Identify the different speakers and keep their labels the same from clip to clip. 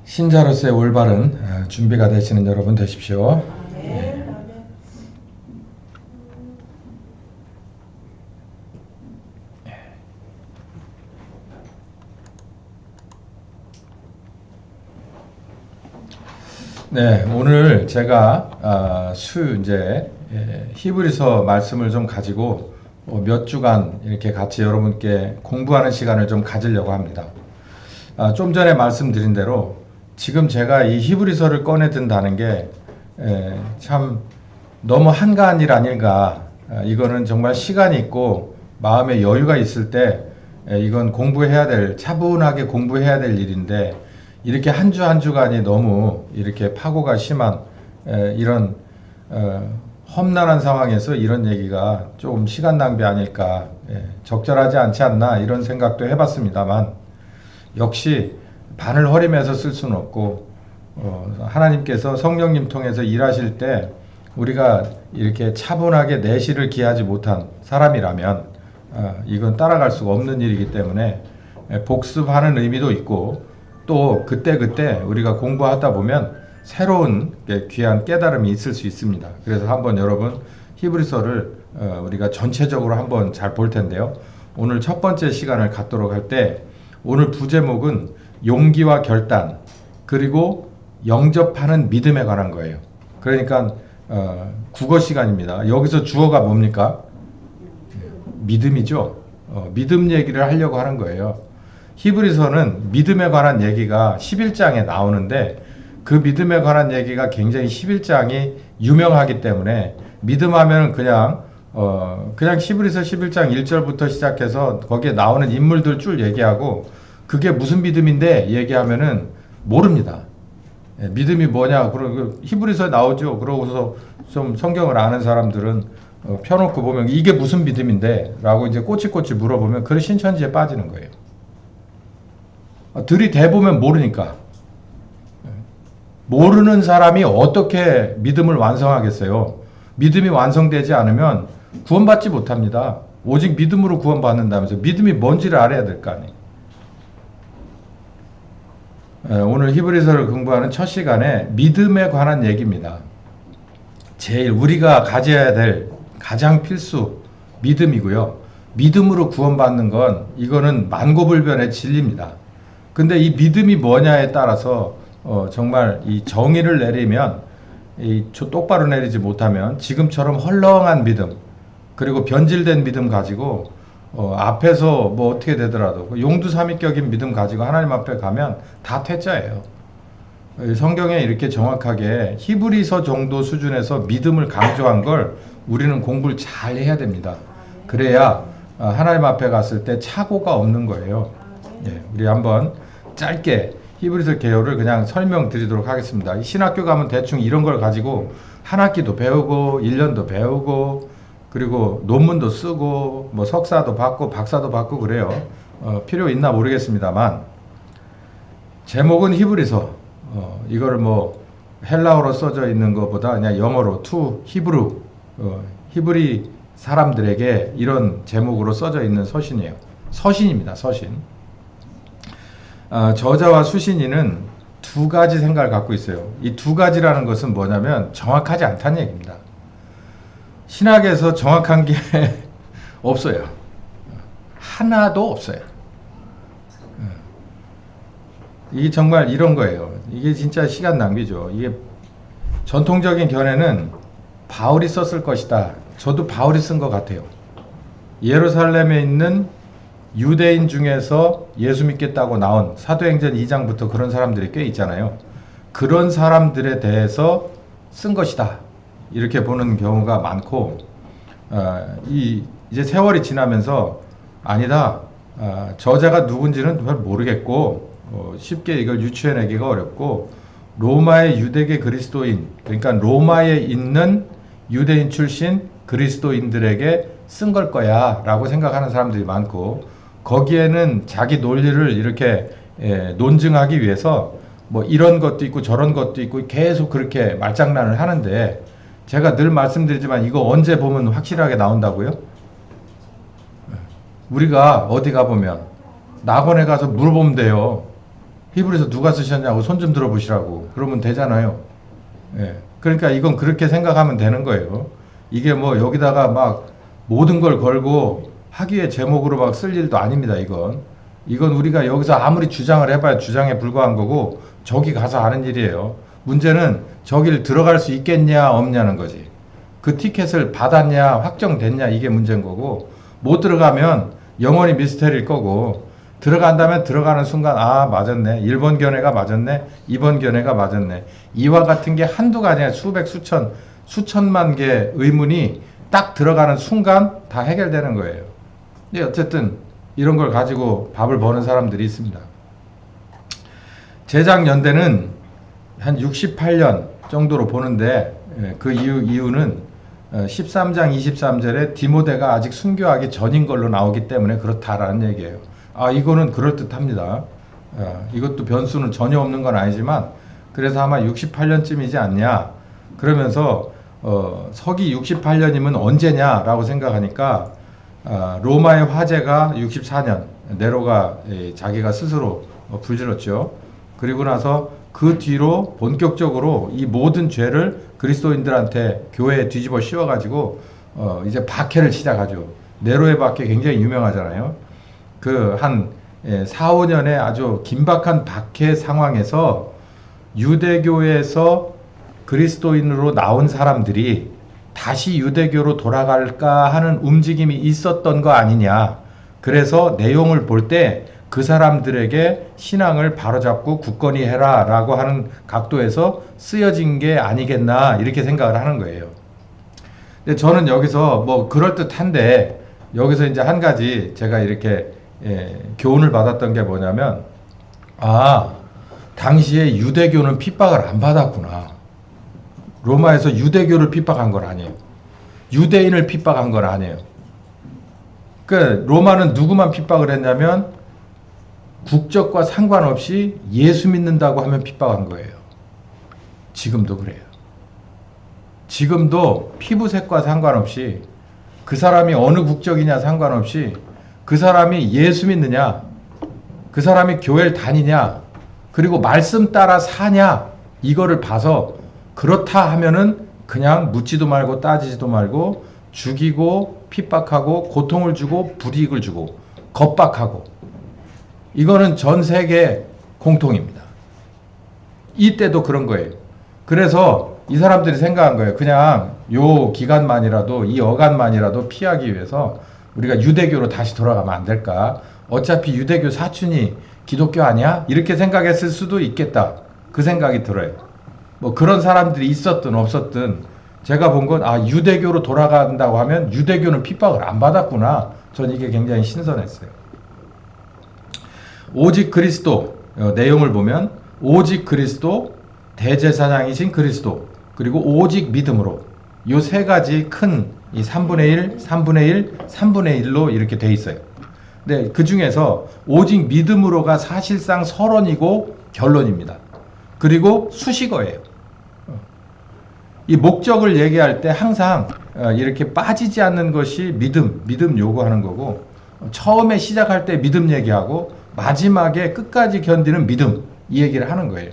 Speaker 1: 신자로서의 올바른 준비가 되시는 여러분 되십시오. 예. 네, 오늘 제가 이제 히브리서 말씀을 좀 가지고 몇 주간 이렇게 같이 여러분께 공부하는 시간을 좀 가지려고 합니다. 좀 전에 말씀드린 대로 지금 제가 이 히브리서를 꺼내 든다는 게 참 너무 한가한 일 아닐까. 이거는 정말 시간이 있고 마음에 여유가 있을 때 이건 공부해야 될, 차분하게 공부해야 될 일인데 이렇게 한 주 한 주간이 너무 이렇게 파고가 심한 이런 험난한 상황에서 이런 얘기가 조금 시간 낭비 아닐까, 적절하지 않지 않나 이런 생각도 해봤습니다만 역시 반을 허리매서 쓸 수는 없고 하나님께서 성령님 통해서 일하실 때 우리가 이렇게 차분하게 내실을 기하지 못한 사람이라면 이건 따라갈 수가 없는 일이기 때문에 복습하는 의미도 있고 또 그때그때 우리가 공부하다 보면 새로운 귀한 깨달음이 있을 수 있습니다. 그래서 한번 여러분 히브리서를 우리가 전체적으로 한번 잘 볼 텐데요. 오늘 첫 번째 시간을 갖도록 할 때 오늘 부제목은 용기와 결단 그리고 영접하는 믿음에 관한 거예요. 그러니까 국어 시간입니다. 여기서 주어가 뭡니까? 믿음이죠. 믿음 얘기를 하려고 하는 거예요. 히브리서는 믿음에 관한 얘기가 11장에 나오는데 그 믿음에 관한 얘기가 굉장히 11장이 유명하기 때문에 믿음하면 그냥 히브리서 11장 1절부터 시작해서 거기에 나오는 인물들 쭉 얘기하고 그게 무슨 믿음인데 얘기하면은 모릅니다. 믿음이 뭐냐? 그러고 히브리서에 나오죠. 그러고서 좀 성경을 아는 사람들은 펴놓고 보면 이게 무슨 믿음인데? 라고 이제 꼬치꼬치 물어보면 그 신천지에 빠지는 거예요. 들이대보면 모르니까. 모르는 사람이 어떻게 믿음을 완성하겠어요? 믿음이 완성되지 않으면 구원받지 못합니다. 오직 믿음으로 구원받는다면서 믿음이 뭔지를 알아야 될 거 아니에요. 오늘 히브리서를 공부하는 첫 시간에 믿음에 관한 얘기입니다. 제일 우리가 가져야 될 가장 필수 믿음이고요. 믿음으로 구원받는 건 이거는 만고불변의 진리입니다. 근데 이 믿음이 뭐냐에 따라서 정말 이 정의를 내리면 똑바로 내리지 못하면 지금처럼 헐렁한 믿음 그리고 변질된 믿음 가지고 앞에서 뭐 어떻게 되더라도 용두삼위격인 믿음 가지고 하나님 앞에 가면 다 퇴짜예요. 성경에 이렇게 정확하게 히브리서 정도 수준에서 믿음을 강조한 걸 우리는 공부를 잘 해야 됩니다. 그래야 하나님 앞에 갔을 때 착오가 없는 거예요. 우리 한번 짧게 히브리서 개요를 그냥 설명드리도록 하겠습니다. 신학교 가면 대충 이런 걸 가지고 한 학기도 배우고 1년도 배우고 그리고 논문도 쓰고 뭐 석사도 받고 박사도 받고 그래요. 필요 있나 모르겠습니다만 제목은 히브리서 이거를 뭐 헬라어로 써져 있는 것보다 그냥 영어로 투 히브루 히브리 사람들에게 이런 제목으로 써져 있는 서신이에요. 서신입니다. 서신. 저자와 수신인은 두 가지 생각을 갖고 있어요. 이 두 가지라는 것은 뭐냐면 정확하지 않다는 얘기입니다. 신학에서 정확한 게 없어요. 하나도 없어요. 이게 정말 이런 거예요. 이게 진짜 시간 낭비죠. 이게 전통적인 견해는 바울이 썼을 것이다. 저도 바울이 쓴 것 같아요. 예루살렘에 있는 유대인 중에서 예수 믿겠다고 나온 사도행전 2장부터 그런 사람들이 꽤 있잖아요. 그런 사람들에 대해서 쓴 것이다. 이렇게 보는 경우가 많고 이제 세월이 지나면서 아니다. 저자가 누군지는 잘 모르겠고 쉽게 이걸 유추해내기가 어렵고 로마의 유대계 그리스도인 그러니까 로마에 있는 유대인 출신 그리스도인들에게 쓴 걸 거야 라고 생각하는 사람들이 많고 거기에는 자기 논리를 이렇게 논증하기 위해서 뭐 이런 것도 있고 저런 것도 있고 계속 그렇게 말장난을 하는데 제가 늘 말씀드리지만 이거 언제 보면 확실하게 나온다고요? 우리가 어디 가보면 낙원에 가서 물어보면 돼요. 히브리서 누가 쓰셨냐고 손 좀 들어보시라고 그러면 되잖아요. 예. 그러니까 이건 그렇게 생각하면 되는 거예요. 이게 뭐 여기다가 막 모든 걸 걸고 학위의 제목으로 막 쓸 일도 아닙니다. 이건 우리가 여기서 아무리 주장을 해봐야 주장에 불과한 거고 저기 가서 하는 일이에요. 문제는 저길 들어갈 수 있겠냐 없냐는 거지. 그 티켓을 받았냐 확정됐냐 이게 문제인 거고, 못 들어가면 영원히 미스터리일 거고, 들어간다면 들어가는 순간 아 맞았네, 1번 견해가 맞았네, 2번 견해가 맞았네, 이와 같은 게 한두가 아니라 수백 수천만 개 의문이 딱 들어가는 순간 다 해결되는 거예요. 근데 어쨌든 이런 걸 가지고 밥을 버는 사람들이 있습니다. 제작연대는 한 68년 정도로 보는데, 그 이유는 13장 23절에 디모데가 아직 순교하기 전인 걸로 나오기 때문에 그렇다라는 얘기예요. 아, 이거는 그럴듯합니다. 이것도 변수는 전혀 없는 건 아니지만, 그래서 아마 68년쯤이지 않냐. 그러면서 서기 68년이면 언제냐라고 생각하니까 로마의 화재가 64년, 네로가 자기가 스스로 불질렀죠. 그리고 나서 그 뒤로 본격적으로 이 모든 죄를 그리스도인들한테 교회에 뒤집어 씌워가지고 이제 박해를 시작하죠. 네로의 박해 굉장히 유명하잖아요. 그 한 4, 5년의 아주 긴박한 박해 상황에서 유대교에서 그리스도인으로 나온 사람들이 다시 유대교로 돌아갈까 하는 움직임이 있었던 거 아니냐. 그래서 내용을 볼 때 그 사람들에게 신앙을 바로잡고 굳건히 해라 라고 하는 각도에서 쓰여진 게 아니겠나 이렇게 생각을 하는 거예요. 근데 저는 여기서 뭐 그럴듯한데, 여기서 이제 한 가지 제가 이렇게 교훈을 받았던 게 뭐냐면, 아, 당시에 유대교는 핍박을 안 받았구나. 로마에서 유대교를 핍박한 건 아니에요. 유대인을 핍박한 건 아니에요. 그 로마는 누구만 핍박을 했냐면 국적과 상관없이 예수 믿는다고 하면 핍박한 거예요. 지금도 그래요. 지금도 피부색과 상관없이, 그 사람이 어느 국적이냐 상관없이, 그 사람이 예수 믿느냐, 그 사람이 교회를 다니냐, 그리고 말씀 따라 사냐, 이거를 봐서 그렇다 하면은 그냥 묻지도 말고 따지지도 말고 죽이고 핍박하고 고통을 주고 불이익을 주고 겁박하고, 이거는 전 세계 공통입니다. 이때도 그런 거예요. 그래서 이 사람들이 생각한 거예요. 그냥 요 기간만이라도, 이 어간만이라도 피하기 위해서 우리가 유대교로 다시 돌아가면 안 될까? 어차피 유대교 사촌이 기독교 아니야? 이렇게 생각했을 수도 있겠다. 그 생각이 들어요. 뭐 그런 사람들이 있었든 없었든 제가 본 건, 아, 유대교로 돌아간다고 하면 유대교는 핍박을 안 받았구나. 전 이게 굉장히 신선했어요. 오직 그리스도, 내용을 보면 오직 그리스도, 대제사장이신 그리스도, 그리고 오직 믿음으로, 이 세 가지 큰 이 3분의 1, 3분의 1, 3분의 1로 이렇게 돼 있어요. 근데 그 중에서 오직 믿음으로가 사실상 서론이고 결론입니다. 그리고 수식어예요. 이 목적을 얘기할 때 항상 이렇게 빠지지 않는 것이 믿음 요구하는 거고, 처음에 시작할 때 믿음 얘기하고 마지막에 끝까지 견디는 믿음, 이 얘기를 하는 거예요.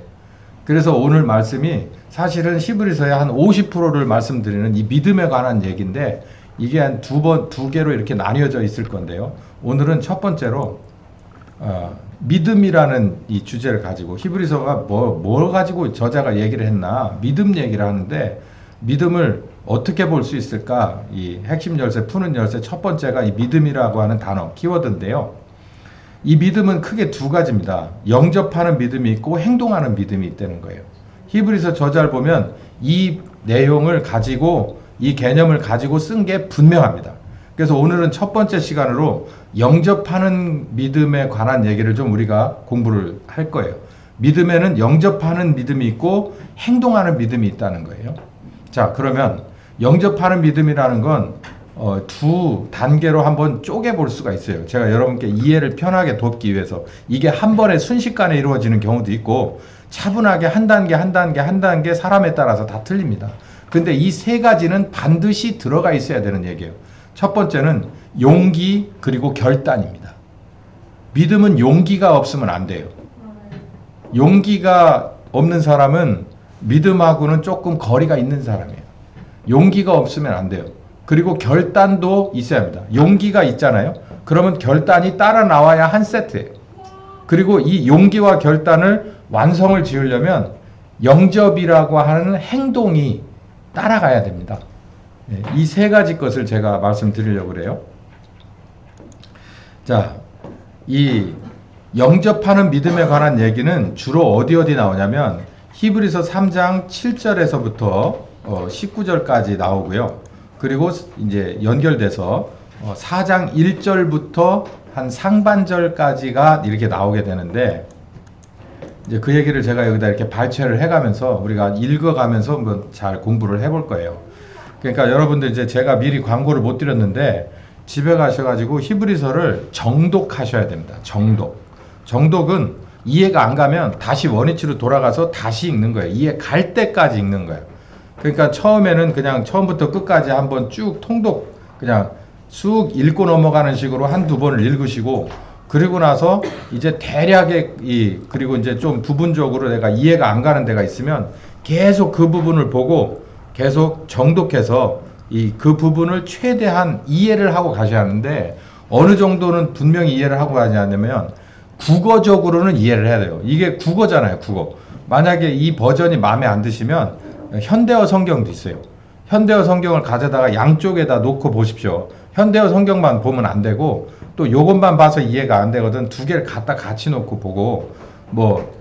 Speaker 1: 그래서 오늘 말씀이 사실은 히브리서의 한 50%를 말씀드리는 이 믿음에 관한 얘기인데, 이게 한 두 개로 이렇게 나뉘어져 있을 건데요. 오늘은 첫 번째로 믿음이라는 이 주제를 가지고, 히브리서가 뭘 가지고 저자가 얘기를 했나, 믿음 얘기를 하는데, 믿음을 어떻게 볼 수 있을까? 이 핵심 열쇠, 푸는 열쇠 첫 번째가 이 믿음이라고 하는 단어, 키워드인데요. 이 믿음은 크게 두 가지입니다. 영접하는 믿음이 있고 행동하는 믿음이 있다는 거예요. 히브리서 저자를 보면 이 내용을 가지고, 이 개념을 가지고 쓴 게 분명합니다. 그래서 오늘은 첫 번째 시간으로 영접하는 믿음에 관한 얘기를 좀 우리가 공부를 할 거예요. 믿음에는 영접하는 믿음이 있고 행동하는 믿음이 있다는 거예요. 자, 그러면 영접하는 믿음이라는 건 두 단계로 한번 쪼개 볼 수가 있어요. 제가 여러분께 이해를 편하게 돕기 위해서. 이게 한 번에 순식간에 이루어지는 경우도 있고, 차분하게 한 단계 사람에 따라서 다 틀립니다. 근데 이 세 가지는 반드시 들어가 있어야 되는 얘기예요. 첫 번째는 용기, 그리고 결단입니다. 믿음은 용기가 없으면 안 돼요. 용기가 없는 사람은 믿음하고는 조금 거리가 있는 사람이에요. 용기가 없으면 안 돼요. 그리고 결단도 있어야 합니다. 용기가 있잖아요. 그러면 결단이 따라 나와야 한 세트예요. 그리고 이 용기와 결단을 완성을 지으려면 영접이라고 하는 행동이 따라가야 됩니다. 이 세 가지 것을 제가 말씀드리려고 그래요. 자, 이 영접하는 믿음에 관한 얘기는 주로 어디 나오냐면 히브리서 3장 7절에서부터 19절까지 나오고요. 그리고 이제 연결돼서 4장 1절부터 한 상반절까지가 이렇게 나오게 되는데, 이제 그 얘기를 제가 여기다 이렇게 발췌를 해가면서 우리가 읽어가면서 한번 잘 공부를 해볼 거예요. 그러니까 여러분들 이제 제가 미리 광고를 못 드렸는데 집에 가셔가지고 히브리서를 정독하셔야 됩니다. 정독은 이해가 안 가면 다시 원위치로 돌아가서 다시 읽는 거예요. 이해 갈 때까지 읽는 거예요. 그러니까 처음에는 그냥 처음부터 끝까지 한번 쭉 통독 그냥 쑥 읽고 넘어가는 식으로 한두 번을 읽으시고, 그리고 나서 이제 대략의 그리고 이제 좀 부분적으로 내가 이해가 안 가는 데가 있으면 계속 그 부분을 보고 계속 정독해서 그 부분을 최대한 이해를 하고 가셔야 하는데, 어느 정도는 분명히 이해를 하고 가냐면 국어적으로는 이해를 해야 돼요. 이게 국어잖아요, 국어. 만약에 이 버전이 마음에 안 드시면 현대어 성경도 있어요. 현대어 성경을 가져다가 양쪽에다 놓고 보십시오. 현대어 성경만 보면 안 되고 또 요것만 봐서 이해가 안 되거든. 두 개를 갖다 같이 놓고 보고, 뭐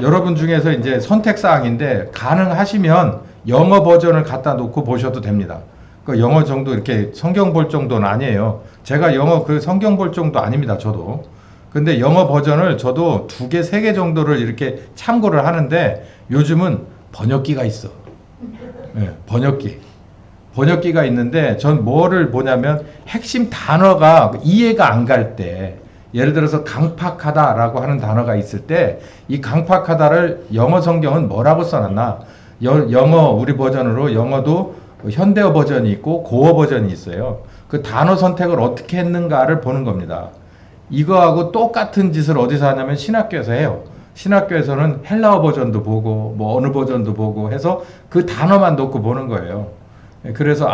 Speaker 1: 여러분 중에서 이제 선택사항인데 가능하시면 영어 버전을 갖다 놓고 보셔도 됩니다. 그 영어 정도 이렇게 성경 볼 정도는 아니에요. 제가 영어 그 성경 볼 정도 아닙니다, 저도. 근데 영어 버전을 저도 2개, 3개 정도를 이렇게 참고를 하는데 요즘은 번역기가 있어. 네, 번역기가 있는데 전 뭐를 보냐면 핵심 단어가 이해가 안 갈 때, 예를 들어서 강팍하다라고 하는 단어가 있을 때 이 강팍하다를 영어 성경은 뭐라고 써놨나, 영어 우리 버전으로 영어도 현대어 버전이 있고 고어 버전이 있어요. 그 단어 선택을 어떻게 했는가를 보는 겁니다. 이거하고 똑같은 짓을 어디서 하냐면 신학교에서 해요. 신학교에서는 헬라어 버전도 보고 뭐 어느 버전도 보고 해서 그 단어만 놓고 보는 거예요. 그래서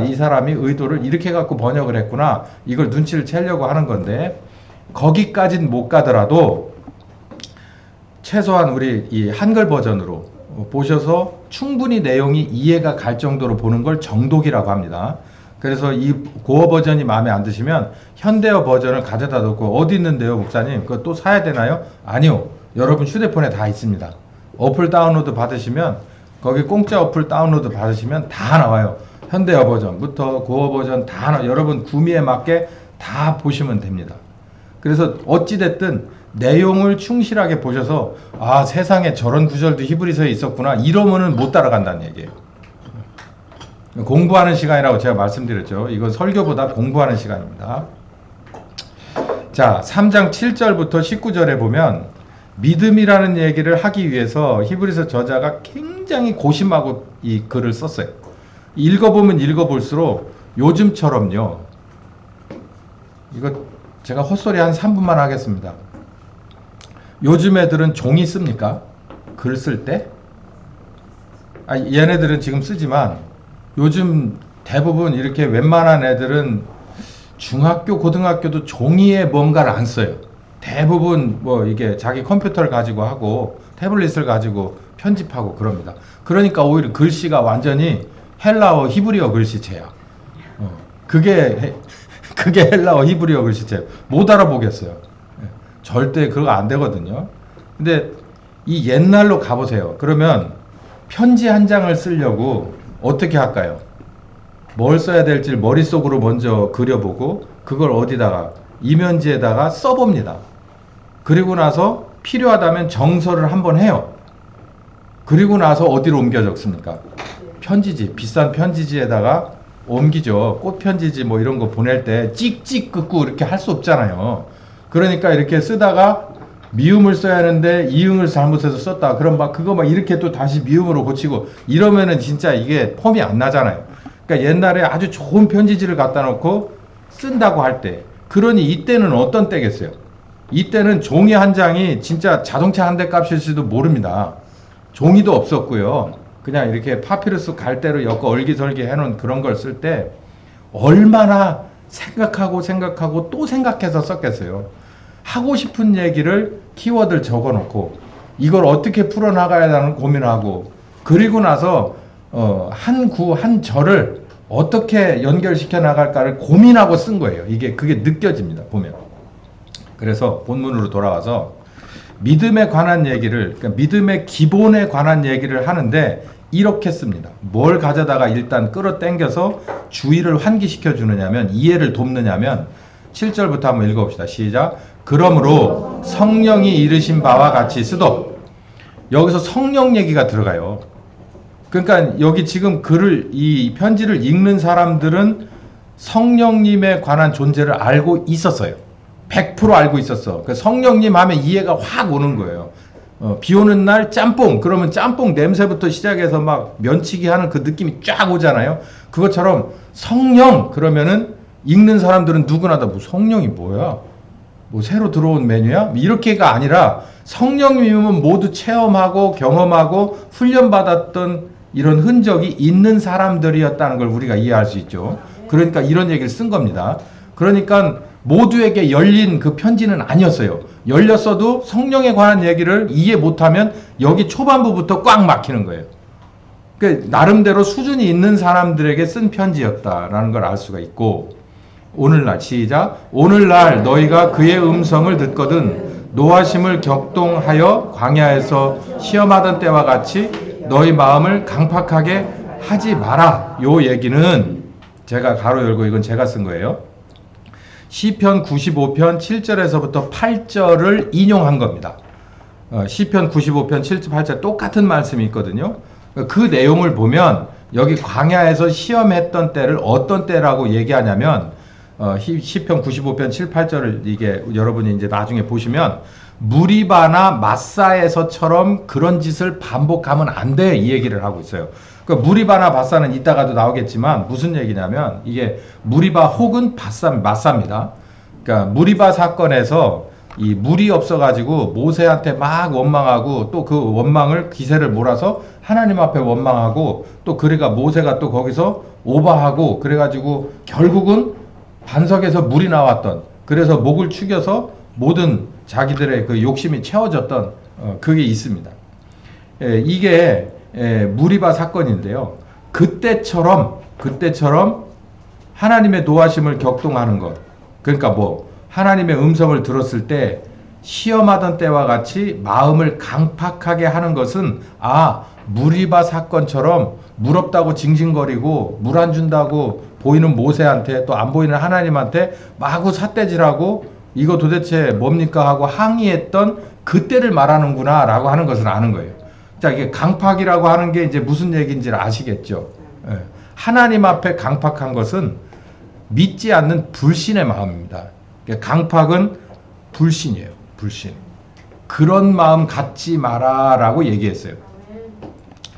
Speaker 1: 이 사람이 의도를 이렇게 갖고 번역을 했구나, 이걸 눈치를 채려고 하는 건데, 거기까진 못 가더라도 최소한 우리 이 한글 버전으로 보셔서 충분히 내용이 이해가 갈 정도로 보는 걸 정독이라고 합니다. 그래서 이 고어 버전이 마음에 안 드시면 현대어 버전을 가져다 놓고, 어디 있는데요 목사님? 그거 또 사야 되나요? 아니요, 여러분 휴대폰에 다 있습니다. 어플 다운로드 받으시면, 거기 공짜 어플 다운로드 받으시면 다 나와요. 현대어 버전부터 고어 버전 다 나와요. 여러분 구미에 맞게 다 보시면 됩니다. 그래서 어찌됐든 내용을 충실하게 보셔서 세상에 저런 구절도 히브리서에 있었구나 이러면은 못 따라간다는 얘기예요. 공부하는 시간이라고 제가 말씀드렸죠. 이건 설교보다 공부하는 시간입니다. 자, 3장 7절부터 19절에 보면 믿음이라는 얘기를 하기 위해서 히브리서 저자가 굉장히 고심하고 이 글을 썼어요. 읽어보면 읽어볼수록 요즘처럼요, 이거 제가 헛소리 한 3분만 하겠습니다. 요즘 애들은 종이 씁니까? 글 쓸 때? 얘네들은 지금 쓰지만 요즘 대부분 이렇게 웬만한 애들은 중학교, 고등학교도 종이에 뭔가를 안 써요. 대부분 뭐 이게 자기 컴퓨터를 가지고 하고 태블릿을 가지고 편집하고 그럽니다. 그러니까 오히려 글씨가 완전히 헬라어, 히브리어 글씨체야. 그게 헬라어, 히브리어 글씨체. 못 알아보겠어요. 절대 그거 안 되거든요. 근데 이 옛날로 가보세요. 그러면 편지 한 장을 쓰려고 어떻게 할까요? 뭘 써야 될지 머릿속으로 먼저 그려보고 그걸 어디다가 이면지에다가 써봅니다. 그리고 나서 필요하다면 정서를 한번 해요. 그리고 나서 어디로 옮겨 적습니까? 편지지, 비싼 편지지에다가 옮기죠. 꽃편지지 뭐 이런 거 보낼 때 찍찍 긋고 이렇게 할 수 없잖아요. 그러니까 이렇게 쓰다가 미음을 써야 하는데 이응을 잘못해서 썼다. 그럼 그거 이렇게 또 다시 미음으로 고치고 이러면은 진짜 이게 폼이 안 나잖아요. 그러니까 옛날에 아주 좋은 편지지를 갖다 놓고 쓴다고 할 때, 그러니 이때는 어떤 때겠어요? 이때는 종이 한 장이 진짜 자동차 한 대 값일지도 모릅니다. 종이도 없었고요. 그냥 이렇게 파피루스 갈대로 엮어 얼기설기 해놓은 그런 걸 쓸 때 얼마나 생각하고 또 생각해서 썼겠어요. 하고 싶은 얘기를 키워드를 적어놓고 이걸 어떻게 풀어나가야 하는 고민하고, 그리고 나서 한 구 한 절을 어떻게 연결시켜 나갈까를 고민하고 쓴 거예요. 그게 느껴집니다, 보면. 그래서 본문으로 돌아와서 믿음에 관한 얘기를, 그러니까 믿음의 기본에 관한 얘기를 하는데 이렇게 씁니다. 뭘 가져다가 일단 끌어당겨서 주의를 환기시켜 주느냐면, 이해를 돕느냐면 7절부터 한번 읽어봅시다. 시작. 그러므로 성령이 이르신 바와 같이 쓰도. 여기서 성령 얘기가 들어가요. 그러니까 여기 지금 이 편지를 읽는 사람들은 성령님에 관한 존재를 알고 있었어요. 100% 알고 있었어. 그 성령님 하면 이해가 확 오는 거예요. 비 오는 날 짬뽕, 그러면 짬뽕 냄새부터 시작해서 막 면치기 하는 그 느낌이 쫙 오잖아요. 그것처럼 성령 그러면은 읽는 사람들은 누구나 다 뭐 성령이 뭐야? 뭐 새로 들어온 메뉴야? 이렇게가 아니라 성령님은 모두 체험하고 경험하고 훈련받았던 이런 흔적이 있는 사람들이었다는 걸 우리가 이해할 수 있죠. 그러니까 이런 얘기를 쓴 겁니다. 그러니까 모두에게 열린 그 편지는 아니었어요. 열렸어도 성령에 관한 얘기를 이해 못하면 여기 초반부부터 꽉 막히는 거예요. 그러니까 나름대로 수준이 있는 사람들에게 쓴 편지였다라는 걸 알 수가 있고, 오늘날 시작. 오늘날 너희가 그의 음성을 듣거든 노하심을 격동하여 광야에서 시험하던 때와 같이 너희 마음을 강팍하게 하지 마라. 요 얘기는 제가 가로 열고 이건 제가 쓴 거예요. 시편 95편 7절에서부터 8절을 인용한 겁니다. 시편 95편 7절 8절 똑같은 말씀이 있거든요. 그 내용을 보면 여기 광야에서 시험했던 때를 어떤 때라고 얘기하냐면 시편 95편 7, 8절을 이게 여러분이 이제 나중에 보시면 무리바나 마사에서처럼 그런 짓을 반복하면 안 돼, 이 얘기를 하고 있어요. 그러니까 무리바나 바사는 이따가도 나오겠지만 무슨 얘기냐면 이게 무리바 혹은 마사입니다. 그러니까 무리바 사건에서 이 물이 없어가지고 모세한테 막 원망하고 또 그 원망을 기세를 몰아서 하나님 앞에 원망하고 또 그러니까 모세가 또 거기서 오바하고 그래가지고 결국은 반석에서 물이 나왔던, 그래서 목을 축여서 모든 자기들의 그 욕심이 채워졌던 그게 있습니다. 이게 무리바 사건인데요. 그때처럼 하나님의 노하심을 격동하는 것, 그러니까 뭐 하나님의 음성을 들었을 때 시험하던 때와 같이 마음을 강팍하게 하는 것은 무리바 사건처럼 물 없다고 징징거리고 물 안 준다고 보이는 모세한테 또 안 보이는 하나님한테 마구 삿대질하고 이거 도대체 뭡니까 하고 항의했던 그때를 말하는구나 라고 하는 것을 아는 거예요. 자, 이게 강팍이라고 하는 게 이제 무슨 얘기인지를 아시겠죠? 하나님 앞에 강팍한 것은 믿지 않는 불신의 마음입니다. 강팍은 불신이에요. 불신. 그런 마음 갖지 마라 라고 얘기했어요.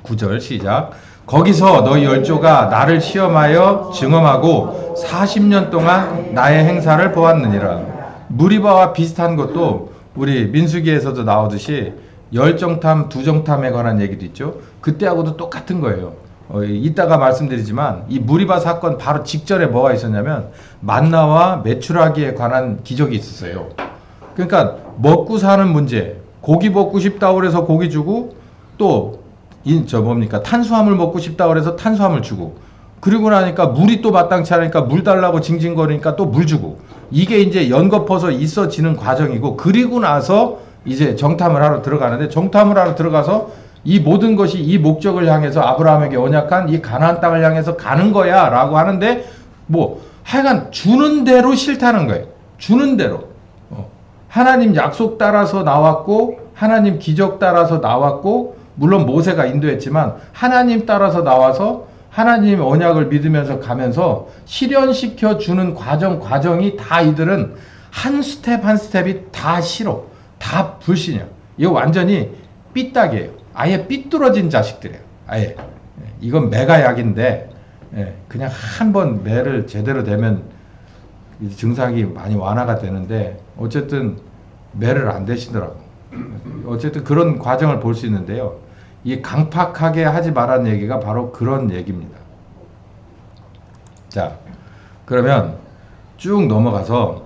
Speaker 1: 9절 시작. 거기서 너희 열조가 나를 시험하여 증험하고 40년 동안 나의 행사를 보았느니라. 무리바와 비슷한 것도 우리 민수기에서도 나오듯이 열정탐, 두정탐에 관한 얘기도 있죠. 그때하고도 똑같은 거예요. 이따가 말씀드리지만 이 무리바 사건 바로 직전에 뭐가 있었냐면 만나와 메추라기에 관한 기적이 있었어요. 그러니까 먹고 사는 문제, 고기 먹고 싶다 그래서 고기 주고 또 탄수화물 먹고 싶다 그래서 탄수화물 주고, 그리고 나니까 물이 또 마땅치 않으니까 물 달라고 징징거리니까 또 물 주고, 이게 이제 연거퍼서 있어지는 과정이고, 그리고 나서 이제 정탐을 하러 들어가는데, 정탐을 하러 들어가서 이 모든 것이 이 목적을 향해서 아브라함에게 언약한 이 가나안 땅을 향해서 가는 거야 라고 하는데, 뭐 하여간 주는 대로 싫다는 거예요. 주는 대로. 하나님 약속 따라서 나왔고 하나님 기적 따라서 나왔고, 물론 모세가 인도했지만 하나님 따라서 나와서 하나님 언약을 믿으면서 가면서 실현시켜 주는 과정이 다 이들은 한 스텝 한 스텝이 다 싫어. 다 불신이야. 이거 완전히 삐딱이에요. 아예 삐뚤어진 자식들이에요. 아예. 이건 매가 약인데 그냥 한번 매를 제대로 되면 증상이 많이 완화가 되는데, 어쨌든 매를 안 대시더라고. 어쨌든 그런 과정을 볼 수 있는데요. 이 강팍하게 하지 말라는 얘기가 바로 그런 얘기입니다. 자, 그러면 쭉 넘어가서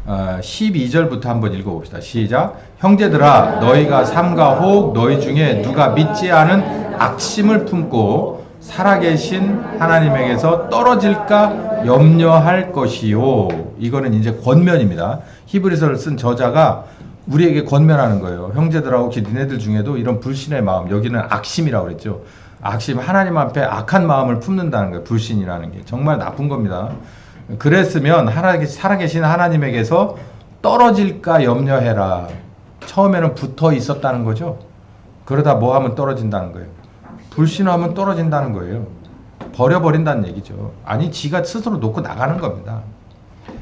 Speaker 1: 12절부터 한번 읽어봅시다. 시작. 형제들아, 너희가 삼가 혹 너희 중에 누가 믿지 않은 악심을 품고 살아계신 하나님에게서 떨어질까 염려할 것이요. 이거는 이제 권면입니다. 히브리서를 쓴 저자가 우리에게 권면하는 거예요. 형제들아, 혹시 니네들 중에도 이런 불신의 마음, 여기는 악심이라고 그랬죠. 악심, 하나님 앞에 악한 마음을 품는다는 거예요. 불신이라는 게 정말 나쁜 겁니다. 그랬으면 살아계신 하나님에게서 떨어질까 염려해라. 처음에는 붙어 있었다는 거죠. 그러다 뭐 하면 떨어진다는 거예요. 불신하면 떨어진다는 거예요. 버려버린다는 얘기죠. 아니, 지가 스스로 놓고 나가는 겁니다.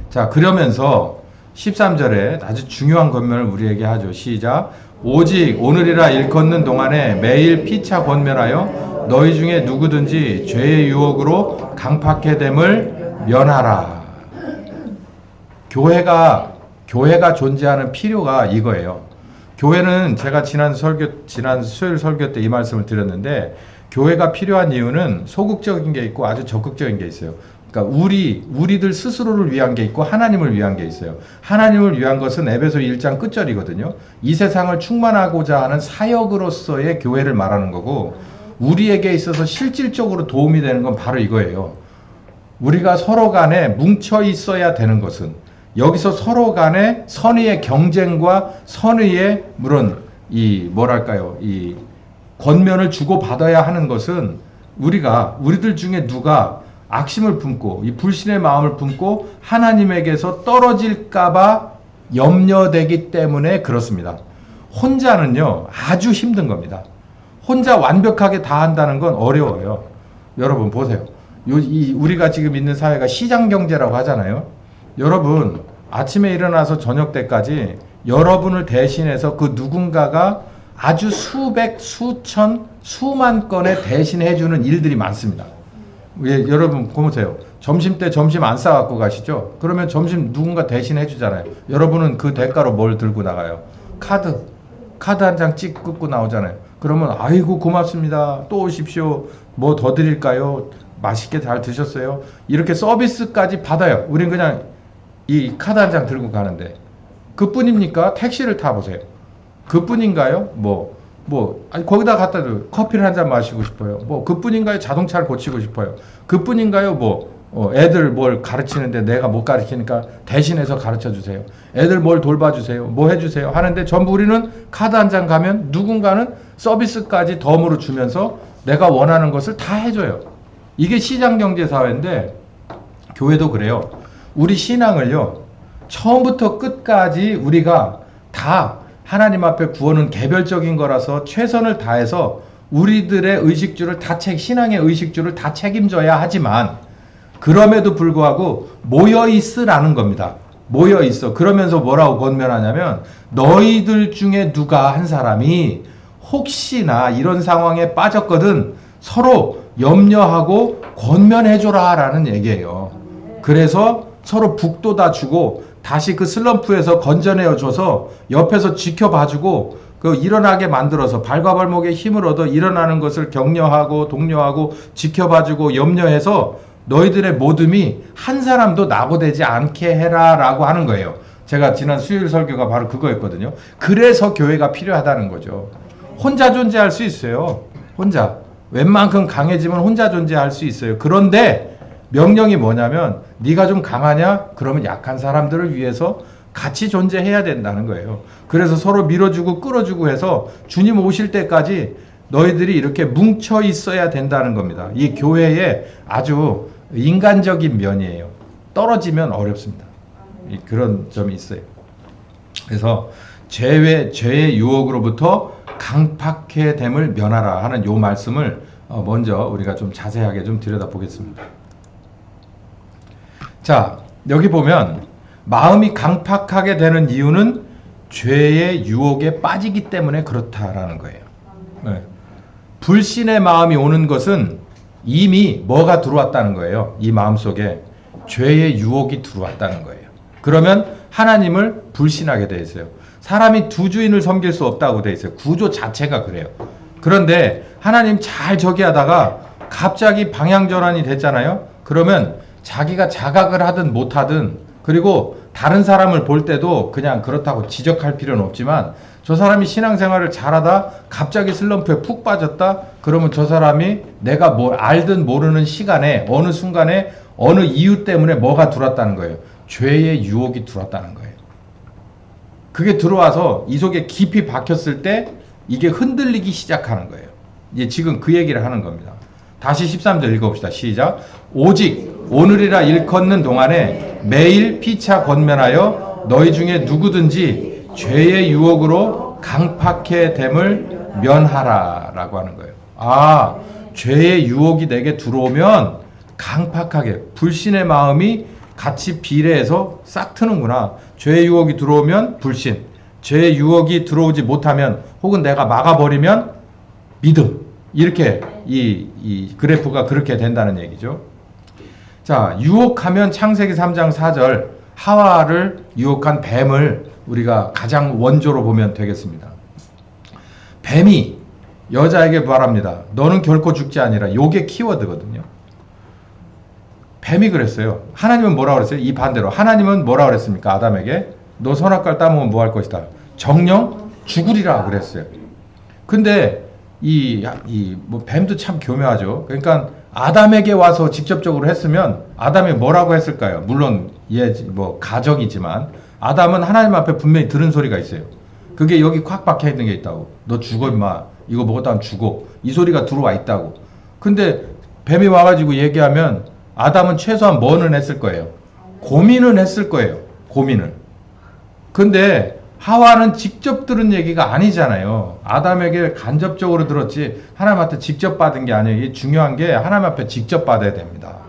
Speaker 1: 자, 그러면서 13절에 아주 중요한 권면을 우리에게 하죠. 시작. 오직 오늘이라 일컫는 동안에 매일 피차 권면하여 너희 중에 누구든지 죄의 유혹으로 강팍해 됨을 면하라. 교회가 존재하는 필요가 이거예요. 교회는 제가 지난 수요일 설교 때 이 말씀을 드렸는데, 교회가 필요한 이유는 소극적인 게 있고 아주 적극적인 게 있어요. 그러니까 우리들 스스로를 위한 게 있고 하나님을 위한 게 있어요. 하나님을 위한 것은 에베소 1장 끝절이거든요. 이 세상을 충만하고자 하는 사역으로서의 교회를 말하는 거고, 우리에게 있어서 실질적으로 도움이 되는 건 바로 이거예요. 우리가 서로 간에 뭉쳐 있어야 되는 것은, 여기서 서로 간에 선의의 경쟁과 선의의 물론 이 권면을 주고받아야 하는 것은, 우리들 중에 누가 악심을 품고 이 불신의 마음을 품고 하나님에게서 떨어질까봐 염려되기 때문에 그렇습니다. 혼자는요 아주 힘든 겁니다. 혼자 완벽하게 다 한다는 건 어려워요. 여러분 보세요. 우리가 지금 있는 사회가 시장경제라고 하잖아요. 여러분 아침에 일어나서 저녁 때까지 여러분을 대신해서 그 누군가가 아주 수백, 수천, 수만 건에 대신해주는 일들이 많습니다. 여러분 보세요. 점심 때 점심 안 싸갖고 가시죠? 그러면 점심 누군가 대신 해주잖아요. 여러분은 그 대가로 뭘 들고 나가요? 카드 한 장 찍고 나오잖아요. 그러면 아이고 고맙습니다. 또 오십시오. 뭐 더 드릴까요? 맛있게 잘 드셨어요? 이렇게 서비스까지 받아요. 우린 그냥 이 카드 한 장 들고 가는데 그뿐입니까? 택시를 타보세요. 그뿐인가요? 아니, 거기다 갖다 줘. 커피를 한 잔 마시고 싶어요. 그뿐인가요? 자동차를 고치고 싶어요. 그뿐인가요? 애들 뭘 가르치는데 내가 못 가르치니까 대신해서 가르쳐 주세요. 애들 뭘 돌봐주세요. 뭐 해주세요. 하는데 전부 우리는 카드 한 장 가면 누군가는 서비스까지 덤으로 주면서 내가 원하는 것을 다 해줘요. 이게 시장경제사회인데 교회도 그래요. 우리 신앙을요, 처음부터 끝까지 우리가 다 하나님 앞에 구원은 개별적인 거라서 최선을 다해서 우리들의 신앙의 의식주를 다 책임져야 하지만, 그럼에도 불구하고 모여있으라는 겁니다. 모여있어. 그러면서 뭐라고 권면하냐면, 너희들 중에 누가 한 사람이 혹시나 이런 상황에 빠졌거든 서로 염려하고 권면해줘라 라는 얘기예요. 그래서 서로 북돋아 주고 다시 그 슬럼프에서 건져내어줘서 옆에서 지켜봐주고 일어나게 만들어서 발과 발목에 힘을 얻어 일어나는 것을 격려하고 독려하고 지켜봐주고 염려해서 너희들의 모둠이 한 사람도 낙오되지 않게 해라 라고 하는 거예요. 제가 지난 수요일 설교가 바로 그거였거든요. 그래서 교회가 필요하다는 거죠. 혼자 존재할 수 있어요. 혼자. 웬만큼 강해지면 혼자 존재할 수 있어요. 그런데 명령이 뭐냐면, 네가 좀 강하냐? 그러면 약한 사람들을 위해서 같이 존재해야 된다는 거예요. 그래서 서로 밀어주고 끌어주고 해서 주님 오실 때까지 너희들이 이렇게 뭉쳐 있어야 된다는 겁니다. 이 교회의 아주 인간적인 면이에요. 떨어지면 어렵습니다. 그런 점이 있어요. 그래서 죄의 유혹으로부터 강팍해 됨을 면하라 하는 요 말씀을 먼저 우리가 좀 자세하게 좀 들여다보겠습니다. 자, 여기 보면 마음이 강팍하게 되는 이유는 죄의 유혹에 빠지기 때문에 그렇다라는 거예요. 네. 불신의 마음이 오는 것은 이미 뭐가 들어왔다는 거예요. 이 마음속에 죄의 유혹이 들어왔다는 거예요. 그러면 하나님을 불신하게 돼 있어요. 사람이 두 주인을 섬길 수 없다고 돼 있어요. 구조 자체가 그래요. 그런데 하나님 잘 저기 하다가 갑자기 방향전환이 됐잖아요. 그러면 자기가 자각을 하든 못하든, 그리고 다른 사람을 볼 때도 그냥 그렇다고 지적할 필요는 없지만, 저 사람이 신앙생활을 잘하다 갑자기 슬럼프에 푹 빠졌다, 그러면 저 사람이 내가 뭘 알든 모르는 시간에 어느 순간에 어느 이유 때문에 뭐가 들어왔다는 거예요. 죄의 유혹이 들어왔다는 거예요. 그게 들어와서 이 속에 깊이 박혔을 때 이게 흔들리기 시작하는 거예요. 이제 지금 그 얘기를 하는 겁니다. 다시 13절 읽어봅시다. 시작. 오직 오늘이라 일컫는 동안에 매일 피차 권면하여 너희 중에 누구든지 죄의 유혹으로 강팍해 됨을 면하라 라고 하는 거예요. 아, 죄의 유혹이 내게 들어오면 강팍하게, 불신의 마음이 같이 비례해서 싹 트는구나. 죄의 유혹이 들어오면 불신, 죄의 유혹이 들어오지 못하면, 혹은 내가 막아버리면 믿음. 이렇게 이 그래프가 그렇게 된다는 얘기죠. 자, 유혹하면 창세기 3장 4절 하와를 유혹한 뱀을 우리가 가장 원조로 보면 되겠습니다. 뱀이 여자에게 말합니다. 너는 결코 죽지 아니라. 요게 키워드거든요. 뱀이 그랬어요. 하나님은 뭐라고 그랬어요? 이 반대로 하나님은 뭐라고 그랬습니까? 아담에게 너 선악과를 따먹으면 뭐 할 것이다? 정령 죽으리라 그랬어요. 근데 뭐 뱀도 참 교묘하죠. 그러니까 아담에게 와서 직접적으로 했으면 아담이 뭐라고 했을까요? 물론 뭐 가정이지만 아담은 하나님 앞에 분명히 들은 소리가 있어요. 그게 여기 콱 박혀 있는 게 있다고. 너 죽어 임마. 이거 먹었다면 죽어. 이 소리가 들어와 있다고. 근데 뱀이 와가지고 얘기하면 아담은 최소한 뭐는 했을 거예요? 고민은 했을 거예요. 고민을. 근데 하와는 직접 들은 얘기가 아니잖아요. 아담에게 간접적으로 들었지 하나님한테 직접 받은 게 아니에요. 이게 중요한 게 하나님 앞에 직접 받아야 됩니다.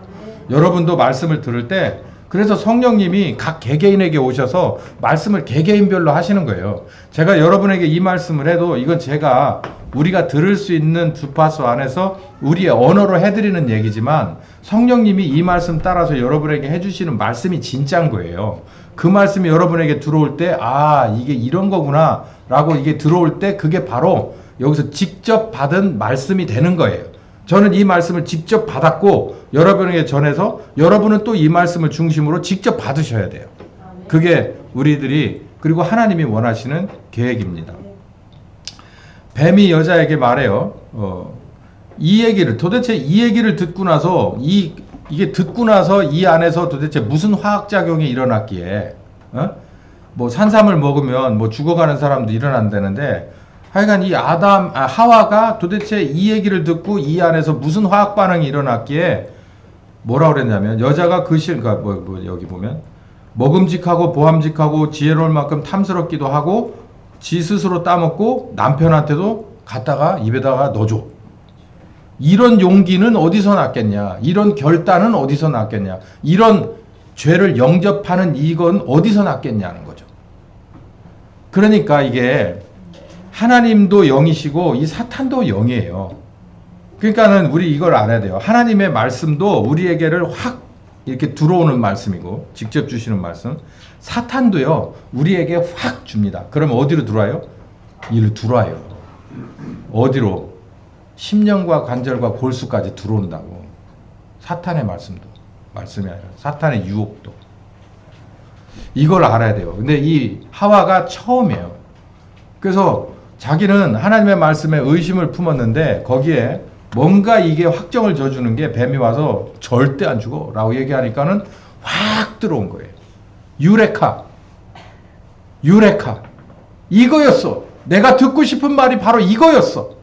Speaker 1: 여러분도 말씀을 들을 때, 그래서 성령님이 각 개개인에게 오셔서 말씀을 개개인별로 하시는 거예요. 제가 여러분에게 이 말씀을 해도 이건 제가 우리가 들을 수 있는 주파수 안에서 우리의 언어로 해드리는 얘기지만, 성령님이 이 말씀 따라서 여러분에게 해주시는 말씀이 진짜인 거예요. 그 말씀이 여러분에게 들어올 때, 아, 이게 이런 거구나 라고 이게 들어올 때 그게 바로 여기서 직접 받은 말씀이 되는 거예요. 저는 이 말씀을 직접 받았고 여러분에게 전해서 여러분은 또 이 말씀을 중심으로 직접 받으셔야 돼요. 그게 우리들이, 그리고 하나님이 원하시는 계획입니다. 뱀이 여자에게 말해요. 이 얘기를, 도대체 이 얘기를 듣고 나서 이게 듣고 나서 이 안에서 도대체 무슨 화학작용이 일어났기에, 뭐 산삼을 먹으면 뭐 죽어가는 사람도 일어난다는데, 하여간 이 하와가 도대체 이 얘기를 듣고 이 안에서 무슨 화학 반응이 일어났기에 뭐라고 그랬냐면, 여자가 그러니까 여기 보면 먹음직하고 보함직하고 지혜로울 만큼 탐스럽기도 하고 지 스스로 따먹고 남편한테도 갖다가 입에다가 넣어줘. 이런 용기는 어디서 났겠냐? 이런 결단은 어디서 났겠냐? 이런 죄를 영접하는 이건 어디서 났겠냐는 거죠. 그러니까 이게 하나님도 영이시고 이 사탄도 영이에요. 그러니까는 우리 이걸 알아야 돼요. 하나님의 말씀도 우리에게를 확 이렇게 들어오는 말씀이고 직접 주시는 말씀. 사탄도요 우리에게 확 줍니다. 그러면 어디로 들어와요? 이리로 들어와요. 어디로? 심령과 관절과 골수까지 들어온다고. 사탄의 말씀도, 말씀이 아니라 사탄의 유혹도. 이걸 알아야 돼요. 근데 이 하와가 처음이에요. 그래서 자기는 하나님의 말씀에 의심을 품었는데 거기에 뭔가 이게 확정을 져주는 게 뱀이 와서 절대 안 죽어 라고 얘기하니까는 확 들어온 거예요. 유레카. 이거였어. 내가 듣고 싶은 말이 바로 이거였어.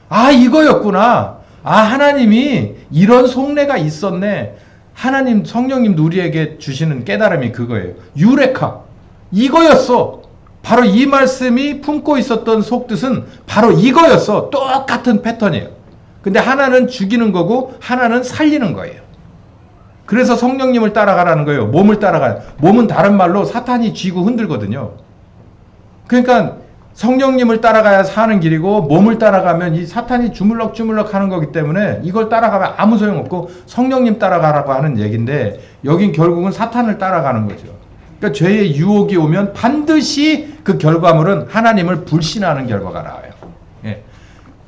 Speaker 1: 아, 이거였구나. 아, 하나님이 이런 속내가 있었네. 하나님, 성령님도 우리에게 주시는 깨달음이 그거예요. 유레카. 이거였어. 바로 이 말씀이 품고 있었던 속뜻은 바로 이거였어. 똑같은 패턴이에요. 근데 하나는 죽이는 거고 하나는 살리는 거예요. 그래서 성령님을 따라가라는 거예요. 몸을 따라가요. 몸은 다른 말로 사탄이 쥐고 흔들거든요. 그러니까 성령님을 따라가야 사는 길이고 몸을 따라가면 이 사탄이 주물럭주물럭 하는 거기 때문에 이걸 따라가면 아무 소용없고 성령님 따라가라고 하는 얘기인데, 여긴 결국은 사탄을 따라가는 거죠. 그러니까 죄의 유혹이 오면 반드시 그 결과물은 하나님을 불신하는 결과가 나와요. 예.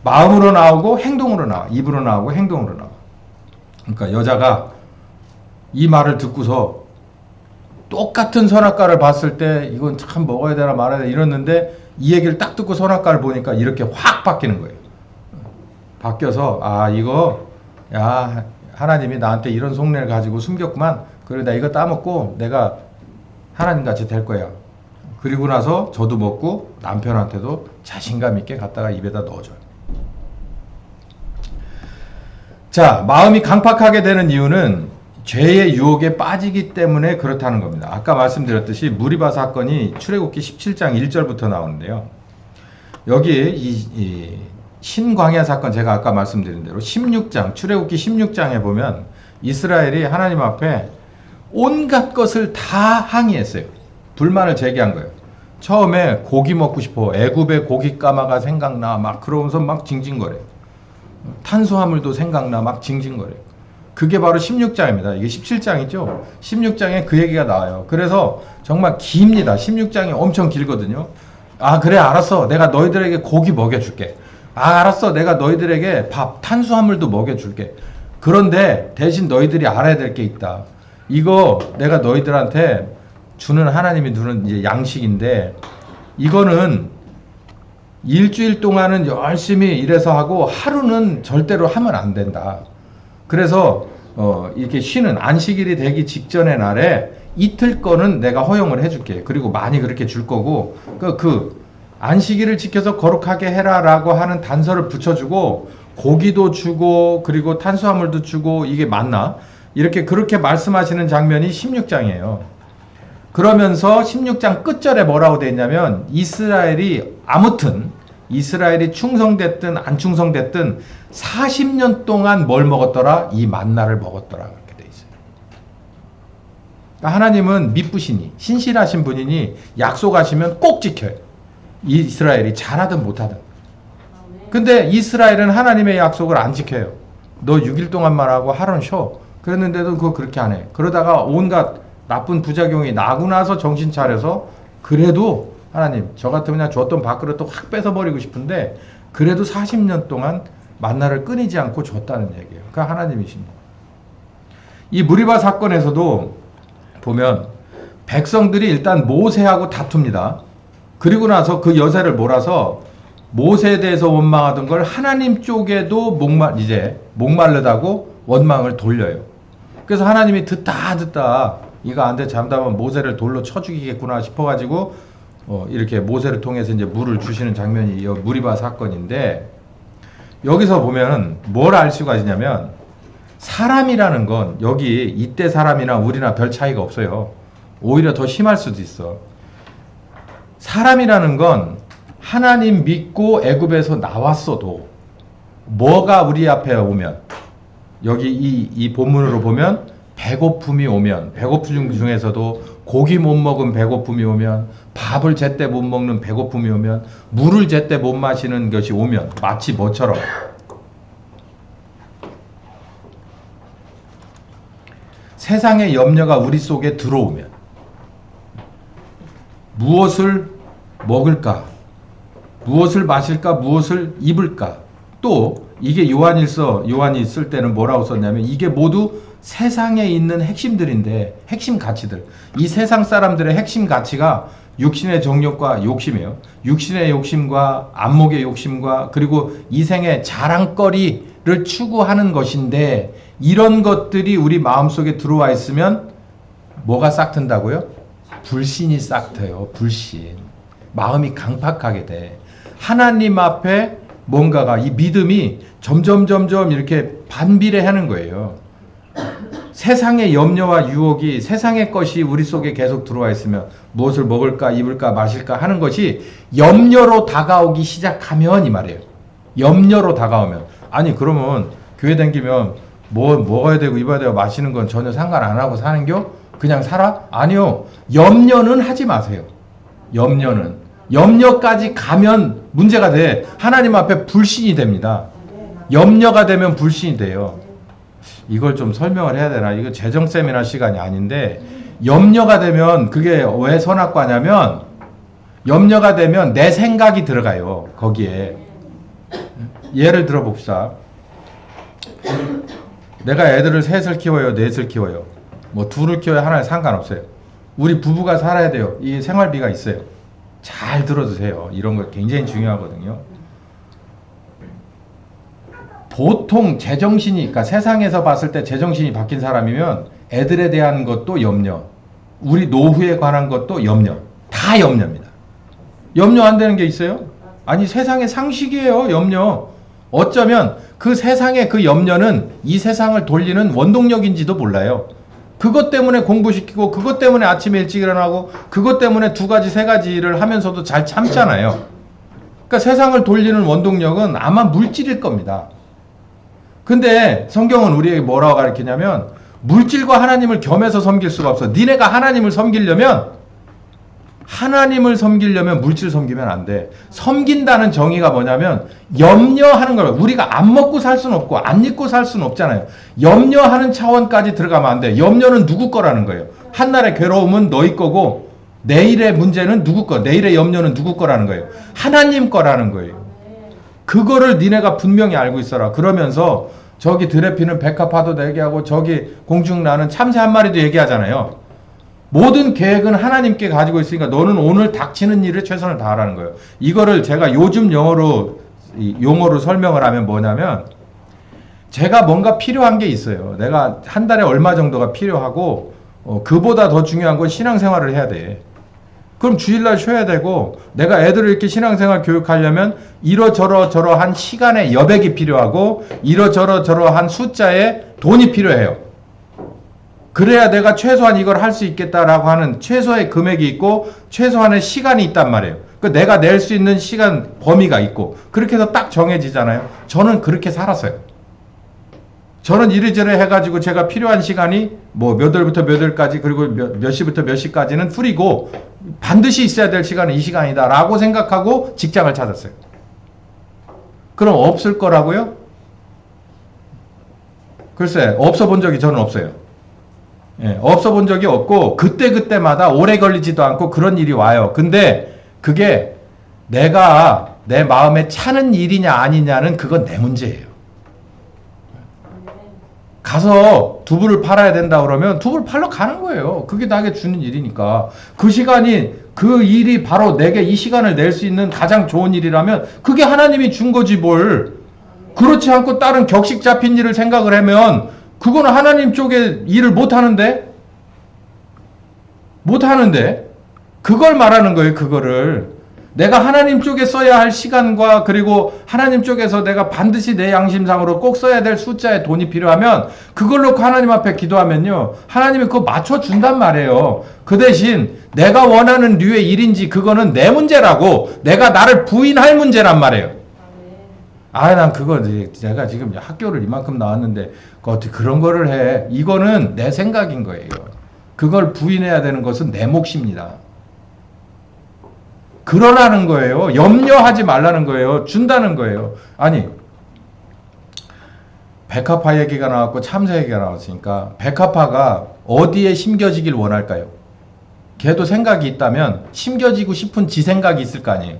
Speaker 1: 마음으로 나오고 행동으로 나와. 입으로 나오고 행동으로 나와. 그러니까 여자가 이 말을 듣고서 똑같은 선악과를 봤을 때 이건 참 먹어야 되나 말아야 되나 이랬는데 이 얘기를 딱 듣고 선악과를 보니까 이렇게 확 바뀌는 거예요. 바뀌어서 이거 하나님이 나한테 이런 속내를 가지고 숨겼구만. 그래 나 이거 따먹고 내가 하나님같이 될 거야. 그리고 나서 저도 먹고 남편한테도 자신감 있게 갖다가 입에다 넣어줘요. 자, 마음이 강팍하게 되는 이유는 죄의 유혹에 빠지기 때문에 그렇다는 겁니다. 아까 말씀드렸듯이 무리바 사건이 출애굽기 17장 1절부터 나오는데요. 여기 이 신광야 사건 제가 아까 말씀드린 대로 16장 출애굽기 16장에 보면 이스라엘이 하나님 앞에 온갖 것을 다 항의했어요. 불만을 제기한 거예요. 처음에 고기 먹고 싶어. 애굽의 고기 까마가 생각나. 막 그러면서 막 징징거려요. 탄수화물도 생각나. 막 징징거려요. 그게 바로 16장입니다. 이게 17장이죠. 16장에 그 얘기가 나와요. 그래서 정말 깁니다. 16장이 엄청 길거든요. 그래 알았어. 내가 너희들에게 고기 먹여줄게. 알았어. 내가 너희들에게 밥, 탄수화물도 먹여줄게. 그런데 대신 너희들이 알아야 될 게 있다. 이거 내가 너희들한테 주는 하나님이 주는 이제 양식인데 이거는 일주일 동안은 열심히 일해서 하고 하루는 절대로 하면 안 된다. 그래서 이렇게 쉬는 안식일이 되기 직전의 날에 이틀 거는 내가 허용을 해줄게. 그리고 많이 그렇게 줄 거고 그 안식일을 지켜서 거룩하게 해라라고 하는 단서를 붙여주고 고기도 주고 그리고 탄수화물도 주고 이게 맞나? 이렇게 그렇게 말씀하시는 장면이 16장이에요. 그러면서 16장 끝절에 뭐라고 되어 있냐면 이스라엘이 충성됐든 안 충성됐든 40년 동안 뭘 먹었더라? 이 만나를 먹었더라. 그렇게 되어 있어요. 그러니까 하나님은 미쁘시니 신실하신 분이니 약속하시면 꼭 지켜요. 이스라엘이 잘하든 못하든. 근데 이스라엘은 하나님의 약속을 안 지켜요. 너 6일 동안만 하고 하루는 쉬어. 그랬는데도 그거 그렇게 안 해. 그러다가 온갖 나쁜 부작용이 나고 나서 정신 차려서 그래도 하나님 저 같으면 그냥 줬던 밥그릇도 확 뺏어버리고 싶은데 그래도 40년 동안 만나를 끊이지 않고 줬다는 얘기예요. 그러니까 하나님이십니다. 이 무리바 사건에서도 보면 백성들이 일단 모세하고 다툽니다. 그리고 나서 그 여세를 몰아서 모세에 대해서 원망하던 걸 하나님 쪽에도 목마르다고 원망을 돌려요. 그래서 하나님이 듣다 이거 안 돼 잘못하면 모세를 돌로 쳐 죽이겠구나 싶어가지고 이렇게 모세를 통해서 이제 물을 주시는 장면이 이 무리바 사건인데 여기서 보면 뭘 알 수가 있냐면 사람이라는 건 여기 이때 사람이나 우리나 별 차이가 없어요. 오히려 더 심할 수도 있어. 사람이라는 건 하나님 믿고 애굽에서 나왔어도 뭐가 우리 앞에 오면 여기 이 본문으로 보면 배고픔이 오면 배고픔 중에서도 고기 못 먹은 배고픔이 오면 밥을 제때 못 먹는 배고픔이 오면 물을 제때 못 마시는 것이 오면 마치 뭐처럼 세상의 염려가 우리 속에 들어오면 무엇을 먹을까? 무엇을 마실까? 무엇을 입을까? 또 이게 요한이 쓸 때는 뭐라고 썼냐면 이게 모두 세상에 있는 핵심들인데 핵심 가치들 이 세상 사람들의 핵심 가치가 육신의 정욕과 욕심이에요. 육신의 욕심과 안목의 욕심과 그리고 이생의 자랑거리를 추구하는 것인데 이런 것들이 우리 마음속에 들어와 있으면 뭐가 싹 튼다고요? 불신이 싹 트요. 불신. 마음이 강팍하게 돼. 하나님 앞에 뭔가가 이 믿음이 점점 이렇게 반비례하는 거예요. 세상의 염려와 유혹이 세상의 것이 우리 속에 계속 들어와 있으면 무엇을 먹을까 입을까 마실까 하는 것이 염려로 다가오기 시작하면 이 말이에요. 염려로 다가오면 아니 그러면 교회 다니면 뭐 먹어야 되고 입어야 되고 마시는 건 전혀 상관 안 하고 사는겨? 그냥 살아? 아니요. 염려는 하지 마세요. 염려까지 가면 문제가 돼. 하나님 앞에 불신이 됩니다. 염려가 되면 불신이 돼요. 이걸 좀 설명을 해야 되나? 이거 재정 세미나 시간이 아닌데 염려가 되면 그게 왜 선악과냐면 염려가 되면 내 생각이 들어가요. 거기에. 예를 들어 봅시다. 내가 애들을 셋을 키워요, 넷을 키워요. 뭐 둘을 키워요, 하나에 상관없어요. 우리 부부가 살아야 돼요. 이 생활비가 있어요. 잘 들어주세요. 이런 거 굉장히 중요하거든요. 보통 제정신이, 그러니까 세상에서 봤을 때 제정신이 바뀐 사람이면 애들에 대한 것도 염려, 우리 노후에 관한 것도 염려, 다 염려입니다. 염려 안 되는 게 있어요? 아니, 세상의 상식이에요, 염려. 어쩌면 그 세상의 그 염려는 이 세상을 돌리는 원동력인지도 몰라요. 그것 때문에 공부시키고, 그것 때문에 아침에 일찍 일어나고, 그것 때문에 두 가지, 세 가지 일을 하면서도 잘 참잖아요. 그러니까 세상을 돌리는 원동력은 아마 물질일 겁니다. 근데 성경은 우리에게 뭐라고 가르치냐면 물질과 하나님을 겸해서 섬길 수가 없어. 니네가 하나님을 섬기려면 물질 섬기면 안 돼. 섬긴다는 정의가 뭐냐면 염려하는 거예요. 우리가 안 먹고 살 수는 없고 안 입고 살 수는 없잖아요. 염려하는 차원까지 들어가면 안 돼. 염려는 누구 거라는 거예요. 한날의 괴로움은 너희 거고 내일의 문제는 누구 거, 내일의 염려는 누구 거라는 거예요. 하나님 거라는 거예요. 그거를 니네가 분명히 알고 있어라. 그러면서 저기 드레피는 백합화도 얘기하고 저기 공중나는 참새 한 마리도 얘기하잖아요. 모든 계획은 하나님께 가지고 있으니까 너는 오늘 닥치는 일에 최선을 다하라는 거예요. 이거를 제가 요즘 용어로 설명을 하면 뭐냐면 제가 뭔가 필요한 게 있어요. 내가 한 달에 얼마 정도가 필요하고 그보다 더 중요한 건 신앙생활을 해야 돼. 그럼 주일날 쉬어야 되고 내가 애들을 이렇게 신앙생활 교육하려면 이러저러한 시간의 여백이 필요하고 이러저러한 숫자의 돈이 필요해요. 그래야 내가 최소한 이걸 할 수 있겠다라고 하는 최소의 금액이 있고 최소한의 시간이 있단 말이에요. 그 내가 낼 수 있는 시간 범위가 있고 그렇게 해서 딱 정해지잖아요. 저는 그렇게 살았어요. 저는 이래저래 해가지고 제가 필요한 시간이 뭐 몇 월부터 몇 월까지 그리고 몇 시부터 몇 시까지는 풀이고 반드시 있어야 될 시간은 이 시간이다 라고 생각하고 직장을 찾았어요. 그럼 없을 거라고요? 글쎄 없어 본 적이 저는 없어요. 예, 없어 본 적이 없고 그때마다 오래 걸리지도 않고 그런 일이 와요. 근데 그게 내가 내 마음에 차는 일이냐 아니냐는 그건 내 문제예요. 가서 두부를 팔아야 된다 그러면 두부를 팔러 가는 거예요. 그게 나에게 주는 일이니까. 그 시간이 그 일이 바로 내게 이 시간을 낼 수 있는 가장 좋은 일이라면 그게 하나님이 준 거지 뭘. 그렇지 않고 다른 격식 잡힌 일을 생각을 하면 그거는 하나님 쪽에 일을 못 하는데 그걸 말하는 거예요. 그거를 내가 하나님 쪽에 써야 할 시간과 그리고 하나님 쪽에서 내가 반드시 내 양심상으로 꼭 써야 될 숫자의 돈이 필요하면 그걸 놓고 하나님 앞에 기도하면요 하나님이 그거 맞춰준단 말이에요. 그 대신 내가 원하는 류의 일인지 그거는 내 문제라고 내가 나를 부인할 문제란 말이에요. 난 그거 내가 지금 학교를 이만큼 나왔는데 어떻게 그런 거를 해. 이거는 내 생각인 거예요. 그걸 부인해야 되는 것은 내 몫입니다. 그러라는 거예요. 염려하지 말라는 거예요. 준다는 거예요. 아니 백합화 얘기가 나왔고 참새 얘기가 나왔으니까 백합화가 어디에 심겨지길 원할까요? 걔도 생각이 있다면 심겨지고 싶은 지 생각이 있을 거 아니에요.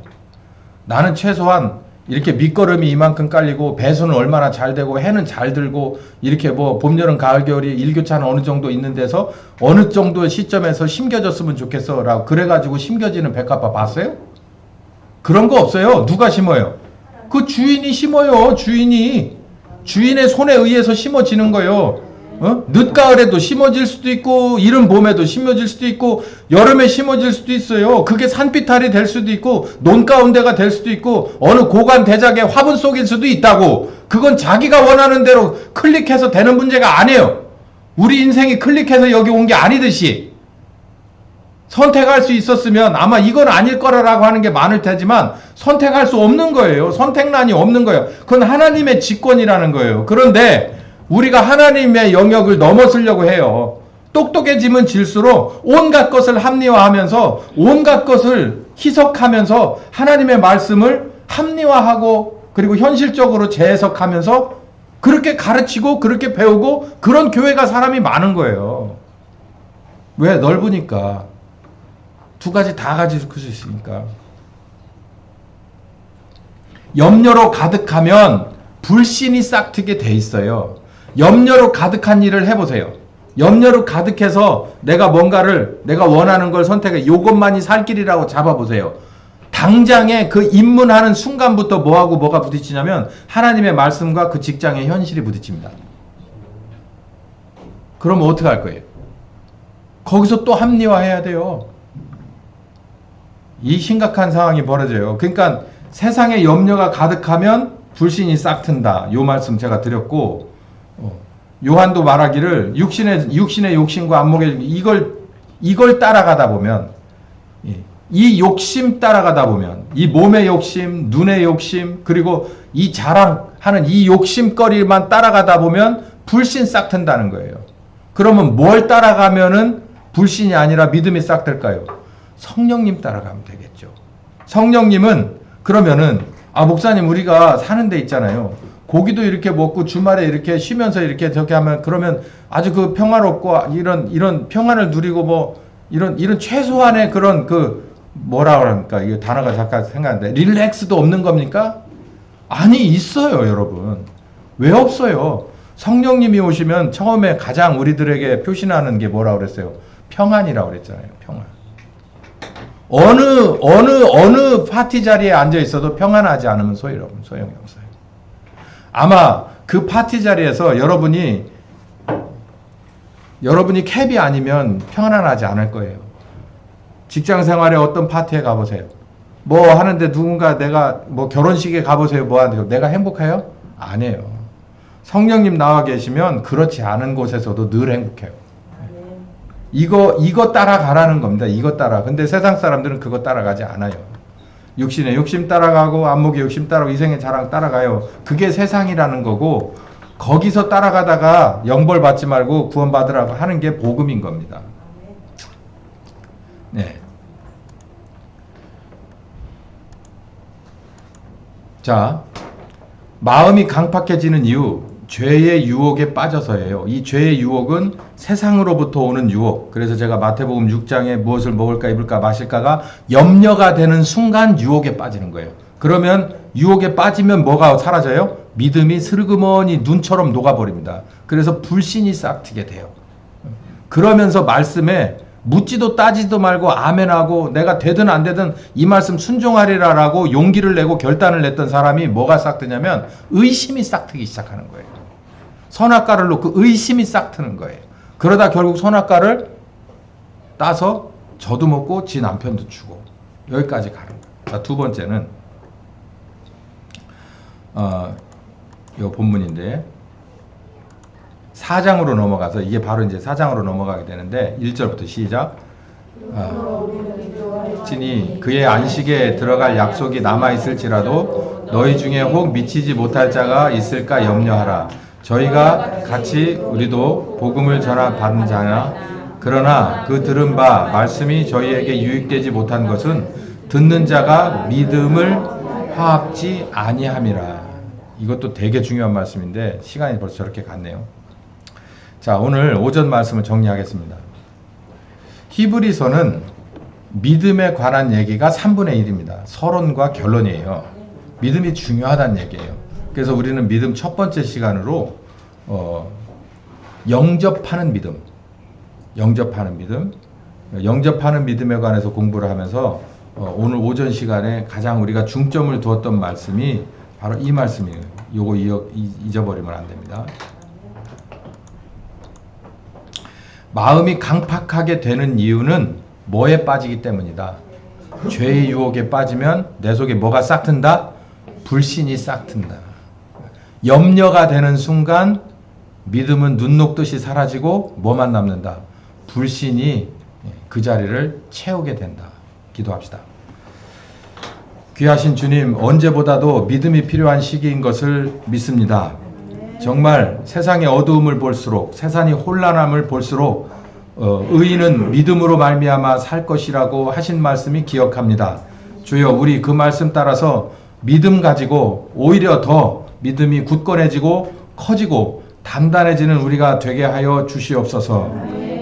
Speaker 1: 나는 최소한 이렇게 밑거름이 이만큼 깔리고 배수는 얼마나 잘 되고 해는 잘 들고 이렇게 뭐 봄, 여름, 가을, 겨울이 일교차는 어느 정도 있는 데서 어느 정도의 시점에서 심겨졌으면 좋겠어 라고 그래가지고 심겨지는 백합화 봤어요? 그런 거 없어요. 누가 심어요? 그 주인이 심어요. 주인의 손에 의해서 심어지는 거예요. 늦가을에도 심어질 수도 있고 이른 봄에도 심어질 수도 있고 여름에 심어질 수도 있어요. 그게 산비탈이 될 수도 있고 논가운데가 될 수도 있고 어느 고관 대작의 화분 속일 수도 있다고. 그건 자기가 원하는 대로 클릭해서 되는 문제가 아니에요. 우리 인생이 클릭해서 여기 온 게 아니듯이 선택할 수 있었으면 아마 이건 아닐 거라고 하는 게 많을 테지만 선택할 수 없는 거예요. 선택란이 없는 거예요. 그건 하나님의 직권이라는 거예요. 그런데 우리가 하나님의 영역을 넘어서려고 해요. 똑똑해지면 질수록 온갖 것을 합리화하면서 온갖 것을 희석하면서 하나님의 말씀을 합리화하고 그리고 현실적으로 재해석하면서 그렇게 가르치고 그렇게 배우고 그런 교회가 사람이 많은 거예요. 왜? 넓으니까. 두 가지 다 가질 수 있으니까. 염려로 가득하면 불신이 싹트게 돼 있어요. 염려로 가득한 일을 해보세요. 염려로 가득해서 내가 뭔가를 내가 원하는 걸 선택해 이것만이 살 길이라고 잡아보세요. 당장에 그 입문하는 순간부터 뭐하고 뭐가 부딪히냐면 하나님의 말씀과 그 직장의 현실이 부딪힙니다. 그러면 어떻게 할 거예요? 거기서 또 합리화해야 돼요. 이 심각한 상황이 벌어져요. 그러니까 세상에 염려가 가득하면 불신이 싹튼다. 요 말씀 제가 드렸고, 요한도 말하기를 육신의 욕심과 안목의 이걸 따라가다 보면, 이 욕심 따라가다 보면, 이 몸의 욕심, 눈의 욕심, 그리고 이 자랑하는 이 욕심거리만 따라가다 보면 불신 싹튼다는 거예요. 그러면 뭘 따라가면은 불신이 아니라 믿음이 싹틀까요? 성령님 따라가면 되겠죠. 성령님은 그러면은 목사님 우리가 사는 데 있잖아요. 고기도 이렇게 먹고 주말에 이렇게 쉬면서 이렇게 저렇게 하면 그러면 아주 그 평화롭고 이런 평안을 누리고 뭐 이런 최소한의 그런 그 뭐라 그럽니까? 이게 단어가 잠깐 생각나는데 릴렉스도 없는 겁니까? 아니 있어요, 여러분. 왜 없어요? 성령님이 오시면 처음에 가장 우리들에게 표시하는 게 뭐라 그랬어요? 평안이라고 그랬잖아요. 평안. 어느 파티 자리에 앉아 있어도 평안하지 않으면 소용이 없어요. 아마 그 파티 자리에서 여러분이 캡이 아니면 평안하지 않을 거예요. 직장 생활에 어떤 파티에 가보세요. 뭐 하는데 누군가 내가 뭐 결혼식에 가보세요. 뭐 하는데 내가 행복해요? 아니에요. 성령님 나와 계시면 그렇지 않은 곳에서도 늘 행복해요. 이거 따라가라는 겁니다. 이거 따라. 근데 세상 사람들은 그거 따라가지 않아요. 육신의 욕심 따라가고 안목의 욕심 따라가고 이생의 자랑 따라가요. 그게 세상이라는 거고 거기서 따라가다가 영벌 받지 말고 구원 받으라고 하는 게 복음인 겁니다. 네. 자, 마음이 강팍해지는 이유, 죄의 유혹에 빠져서예요. 이 죄의 유혹은 세상으로부터 오는 유혹. 그래서 제가 마태복음 6장에 무엇을 먹을까 입을까 마실까가 염려가 되는 순간 유혹에 빠지는 거예요. 그러면 유혹에 빠지면 뭐가 사라져요? 믿음이 슬그머니 눈처럼 녹아버립니다. 그래서 불신이 싹트게 돼요. 그러면서 말씀에 묻지도 따지도 말고 아멘하고 내가 되든 안 되든 이 말씀 순종하리라라고 용기를 내고 결단을 냈던 사람이 뭐가 싹트냐면 의심이 싹트기 시작하는 거예요. 선악과를 놓고 의심이 싹트는 거예요. 그러다 결국 선악과를 따서 저도 먹고 지 남편도 주고 여기까지 가는 거예요. 자, 두 번째는 이 본문인데 4장으로 넘어가서 이게 바로 이제 4장으로 넘어가게 되는데 1절부터 시작. 친히 그의 안식에 들어갈 약속이 남아있을지라도 너희 중에 혹 미치지 못할 자가 있을까 염려하라. 저희가 같이 우리도 복음을 전하 받은 자나 그러나 그 들은 바 말씀이 저희에게 유익되지 못한 것은 듣는 자가 믿음을 화합지 아니함이라. 이것도 되게 중요한 말씀인데 시간이 벌써 저렇게 갔네요. 자, 오늘 오전 말씀을 정리하겠습니다. 히브리서는 믿음에 관한 얘기가 3분의 1입니다. 서론과 결론이에요. 믿음이 중요하다는 얘기예요. 그래서 우리는 믿음 첫 번째 시간으로 영접하는 믿음에 관해서 공부를 하면서 오늘 오전 시간에 가장 우리가 중점을 두었던 말씀이 바로 이 말씀이에요. 요거 잊어버리면 안 됩니다. 마음이 강팍하게 되는 이유는 뭐에 빠지기 때문이다. 죄의 유혹에 빠지면 내 속에 뭐가 싹튼다? 불신이 싹튼다. 염려가 되는 순간 믿음은 눈 녹듯이 사라지고 뭐만 남는다? 불신이 그 자리를 채우게 된다. 기도합시다. 귀하신 주님, 언제보다도 믿음이 필요한 시기인 것을 믿습니다. 정말 세상의 어두움을 볼수록, 세상의 혼란함을 볼수록 의인은 믿음으로 말미암아 살 것이라고 하신 말씀이 기억합니다. 주여, 우리 그 말씀 따라서 믿음 가지고 오히려 더 믿음이 굳건해지고 커지고 단단해지는 우리가 되게 하여 주시옵소서.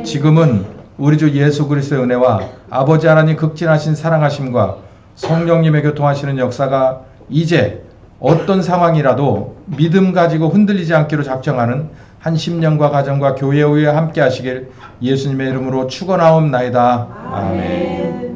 Speaker 1: 지금은 우리 주 예수 그리스도의 은혜와 아버지 하나님 극진하신 사랑하심과 성령님의 교통하시는 역사가 이제 어떤 상황이라도 믿음 가지고 흔들리지 않기로 작정하는 한 10년과 가정과 교회 후에 함께 하시길 예수님의 이름으로 축원하옵나이다. 아멘.